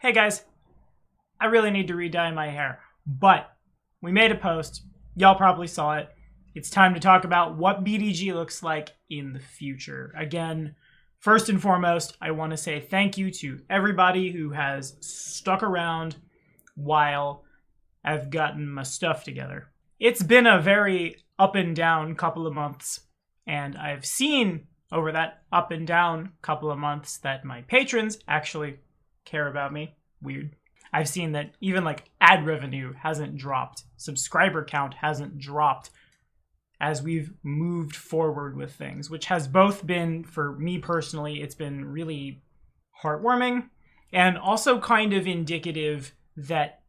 hey guys, I really need to re-dye my hair. But we made a post. Y'all probably saw it. It's time to talk about what BDG looks like in the future. Again, first and foremost, I want to say thank you to everybody who has stuck around while I've gotten my stuff together. It's been a very up and down couple of months, and I've seen over that up and down couple of months that my patrons actually care about me. Weird. I've seen that even like ad revenue hasn't dropped, subscriber count hasn't dropped as we've moved forward with things, which has both been, for me personally, it's been really heartwarming and also kind of indicative that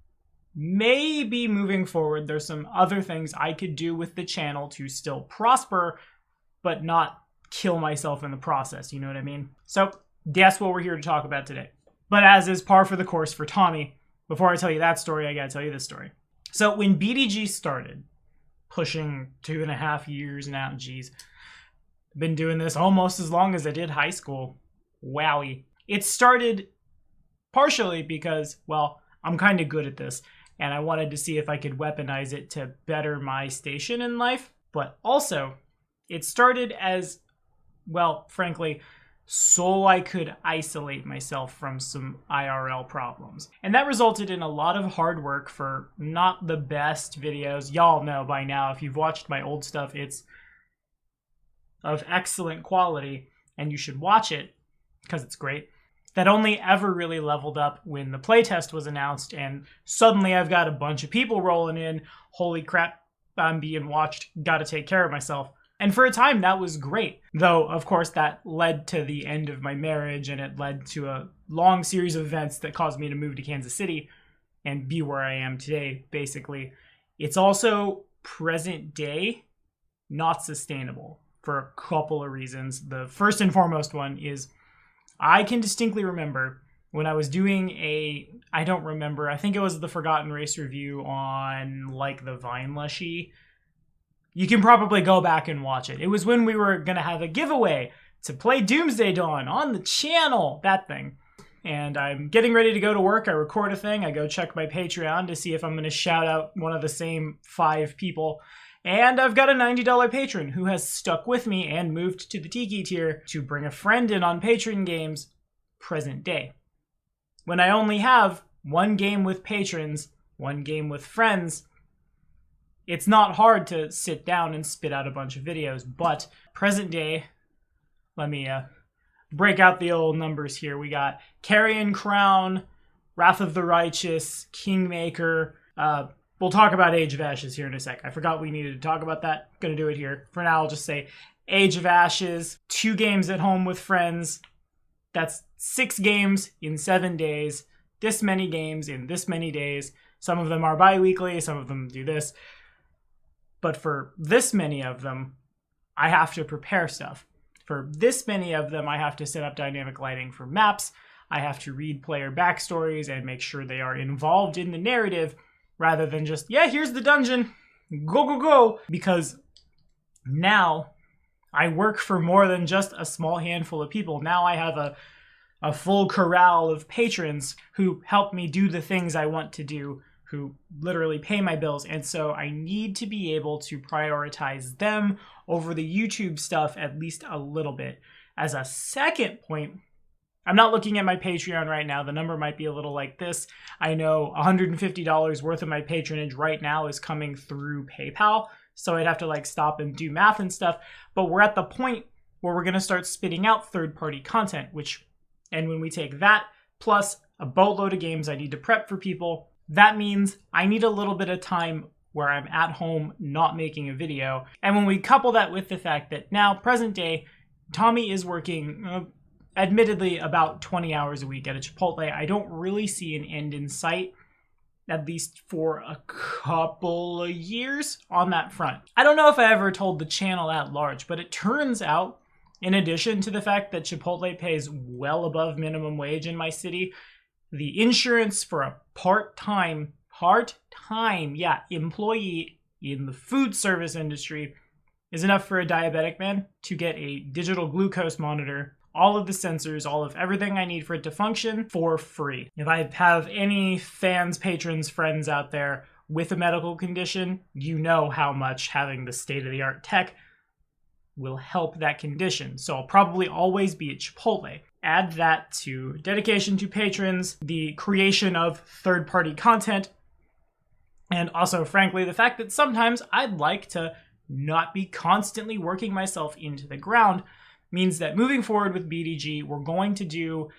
maybe moving forward, there's some other things I could do with the channel to still prosper, but not kill myself in the process, you know what I mean? So that's what we're here to talk about today. But as is par for the course for Tommy, before I tell you that story, I gotta tell you this story. So when BDG started, pushing 2.5 years now, geez, I've been doing this almost as long as I did high school. Wowie. It started partially because, well, I'm kind of good at this, and I wanted to see if I could weaponize it to better my station in life. But also, it started as, well, frankly, so I could isolate myself from some IRL problems. And that resulted in a lot of hard work for not the best videos. Y'all know by now, if you've watched my old stuff, it's of excellent quality, and you should watch it, because it's great. That only ever really leveled up when the playtest was announced, and suddenly I've got a bunch of people rolling in. Holy crap, I'm being watched, gotta take care of myself. And for a time, that was great. Though, of course, that led to the end of my marriage, and it led to a long series of events that caused me to move to Kansas City and be where I am today, basically. It's also present day, not sustainable for a couple of reasons. The first and foremost one is I can distinctly remember when I was doing I don't remember, I think it was the Forgotten Race review on, like, the Vine Lushy. You can probably go back and watch it. It was when we were going to have a giveaway to play Doomsday Dawn on the channel, that thing. And I'm getting ready to go to work. I record a thing. I go check my Patreon to see if I'm going to shout out one of the same 5 people. And I've got a $90 patron who has stuck with me and moved to the Tiki tier to bring a friend in on Patreon games present day. When I only have one game with patrons, one game with friends, it's not hard to sit down and spit out a bunch of videos, but present day, let me break out the old numbers here. We got Carrion Crown, Wrath of the Righteous, Kingmaker. We'll talk about Age of Ashes here in a sec. I forgot we needed to talk about that. Gonna do it here. For now, I'll just say Age of Ashes, 2 games at home with friends. That's 6 games in 7 days. This many games in this many days. Some of them are bi-weekly, some of them do this. But for this many of them, I have to prepare stuff. For this many of them, I have to set up dynamic lighting for maps. I have to read player backstories and make sure they are involved in the narrative rather than just, yeah, here's the dungeon, go, go, go. Because now I work for more than just a small handful of people. Now I have a full corral of patrons who help me do the things I want to do, who literally pay my bills, and so I need to be able to prioritize them over the YouTube stuff at least a little bit. As a second point, I'm not looking at my Patreon right now. The number might be a little like this. I know $150 worth of my patronage right now is coming through PayPal, so I'd have to like stop and do math and stuff, but we're at the point where we're gonna start spitting out third-party content, and when we take that, plus a boatload of games I need to prep for people, that means I need a little bit of time where I'm at home not making a video. And when we couple that with the fact that now, present day, Tommy is working, admittedly, about 20 hours a week at a Chipotle, I don't really see an end in sight, at least for a couple of years on that front. I don't know if I ever told the channel at large, but it turns out, in addition to the fact that Chipotle pays well above minimum wage in my city, the insurance for a part-time employee in the food service industry is enough for a diabetic man to get a digital glucose monitor all of the sensors, all of everything I need for it to function for free. If I have any fans, patrons, friends out there with a medical condition, you know how much having the state-of-the-art tech will help that condition. So I'll probably always be at Chipotle. Add that to dedication to patrons, the creation of third-party content, and also, frankly, the fact that sometimes I'd like to not be constantly working myself into the ground means that moving forward with BDG, we're going to do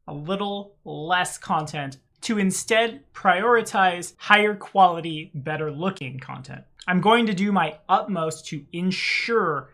a little less content to instead prioritize higher quality, better looking content. I'm going to do my utmost to ensure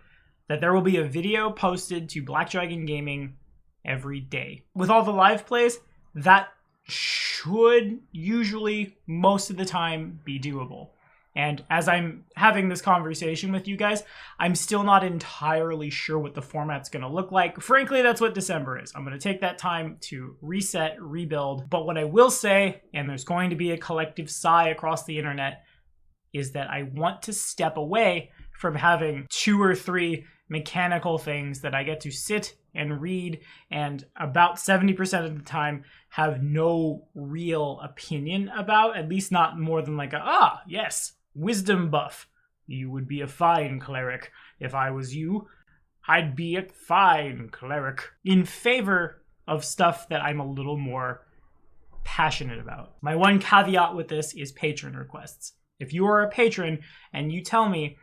that there will be a video posted to Black Dragon Gaming every day. With all the live plays, that should usually most of the time be doable. And as I'm having this conversation with you guys, I'm still not entirely sure what the format's going to look like. Frankly, that's what December is. I'm going to take that time to reset, rebuild. But what I will say, and there's going to be a collective sigh across the internet, is that I want to step away from having 2 or 3 mechanical things that I get to sit and read, and about 70% of the time have no real opinion about, at least not more than like yes, wisdom buff. You would be a fine cleric. If I was you, I'd be a fine cleric. In favor of stuff that I'm a little more passionate about. My one caveat with this is patron requests. If you are a patron and you tell me,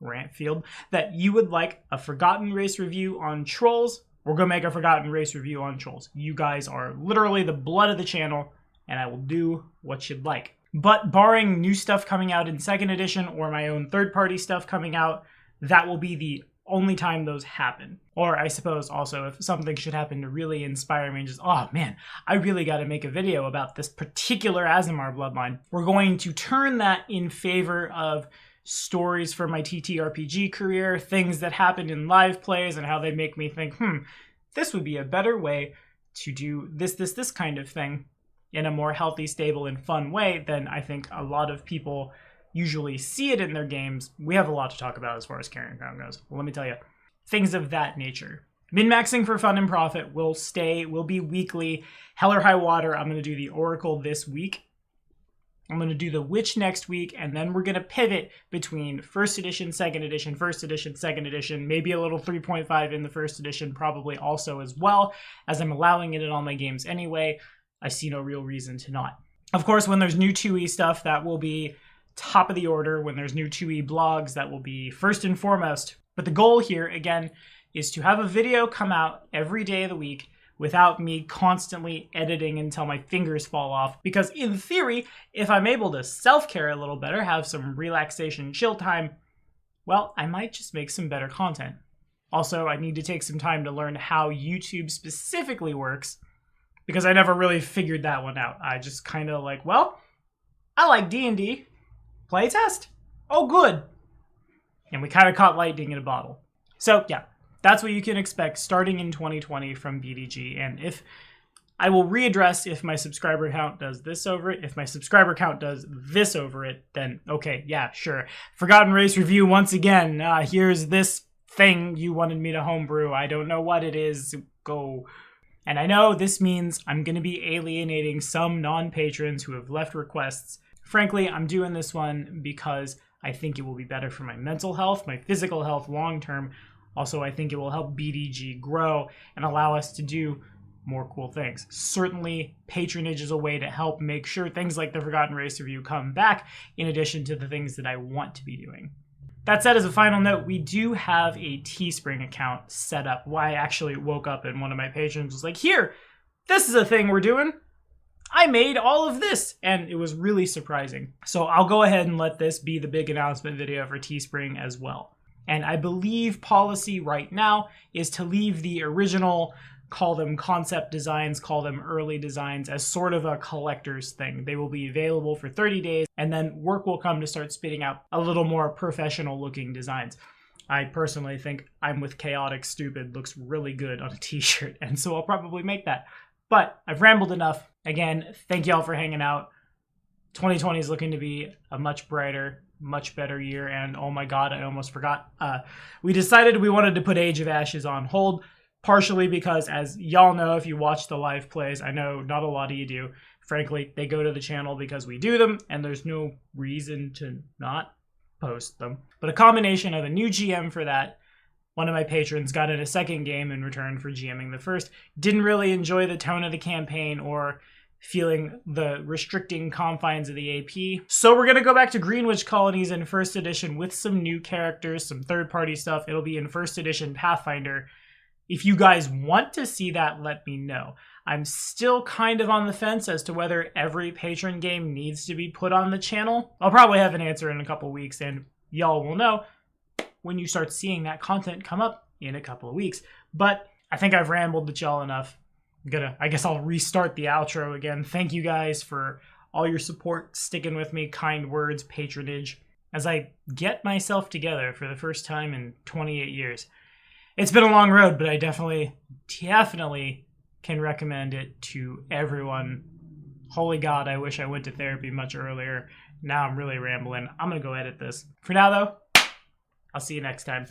Rantfield, that you would like a Forgotten Race review on Trolls, we're going to make a Forgotten Race review on Trolls. You guys are literally the blood of the channel, and I will do what you'd like. But barring new stuff coming out in 2nd edition or my own third-party stuff coming out, that will be the only time those happen. Or I suppose also if something should happen to really inspire me and just, oh man, I really got to make a video about this particular Azamar bloodline, we're going to turn that in favor of stories from my TTRPG career, things that happened in live plays and how they make me think, this would be a better way to do this kind of thing in a more healthy, stable, and fun way than I think a lot of people usually see it in their games. We have a lot to talk about as far as Carrion Crown goes. Well, let me tell you, things of that nature. Min-maxing for fun and profit will be weekly. Hell or High Water, I'm going to do the Oracle this week. I'm going to do the Witch next week, and then we're going to pivot between 1st edition, 2nd edition, 1st edition, 2nd edition, maybe a little 3.5 in the 1st edition, probably also as well, as I'm allowing it in all my games anyway. I see no real reason to not. Of course, when there's new 2E stuff, that will be top of the order. When there's new 2E blogs, that will be first and foremost. But the goal here, again, is to have a video come out every day of the week without me constantly editing until my fingers fall off. Because in theory, if I'm able to self-care a little better, have some relaxation, chill time, well, I might just make some better content. Also, I need to take some time to learn how YouTube specifically works, because I never really figured that one out. I just kind of like, well, I like D&D. Playtest? Oh, good. And we kind of caught lightning in a bottle. So, yeah. That's what you can expect starting in 2020 from BDG. And if I will readdress if my subscriber count does this over it. If my subscriber count does this over it, then okay, yeah, sure. Forgotten Race review once again. Here's this thing you wanted me to homebrew. I don't know what it is. Go. And I know this means I'm going to be alienating some non-patrons who have left requests. Frankly, I'm doing this one because I think it will be better for my mental health, my physical health long term. Also, I think it will help BDG grow and allow us to do more cool things. Certainly, patronage is a way to help make sure things like the Forgotten Race review come back, in addition to the things that I want to be doing. That said, as a final note, we do have a Teespring account set up. I actually woke up and one of my patrons was like, here, this is a thing we're doing. I made all of this, and it was really surprising. So I'll go ahead and let this be the big announcement video for Teespring as well. And I believe policy right now is to leave the original, call them concept designs, call them early designs, as sort of a collector's thing. They will be available for 30 days, and then work will come to start spitting out a little more professional looking designs. I personally think I'm with Chaotic Stupid looks really good on a t-shirt, and so I'll probably make that. But I've rambled enough. Again, thank y'all for hanging out. 2020 is looking to be a much brighter, much better year, and oh my god, I almost forgot. We decided we wanted to put Age of Ashes on hold partially because, as y'all know, if you watch the live plays, I know not a lot of you do, frankly, they go to the channel because we do them, and there's no reason to not post them. But a combination of a new GM for that, one of my patrons got in a second game in return for GMing the first, didn't really enjoy the tone of the campaign or feeling the restricting confines of the AP. So we're going to go back to Greenwich Colonies in first edition with some new characters, some third-party stuff. It'll be in first edition Pathfinder. If you guys want to see that, let me know. I'm still kind of on the fence as to whether every patron game needs to be put on the channel. I'll probably have an answer in a couple weeks, and y'all will know when you start seeing that content come up in a couple of weeks. But I think I've rambled with y'all enough. I guess I'll restart the outro again. Thank you guys for all your support, sticking with me, kind words, patronage, as I get myself together for the first time in 28 years. It's been a long road, but I definitely can recommend it to everyone. Holy God, I wish I went to therapy much earlier. Now I'm really rambling. I'm going to go edit this. For now, though, I'll see you next time.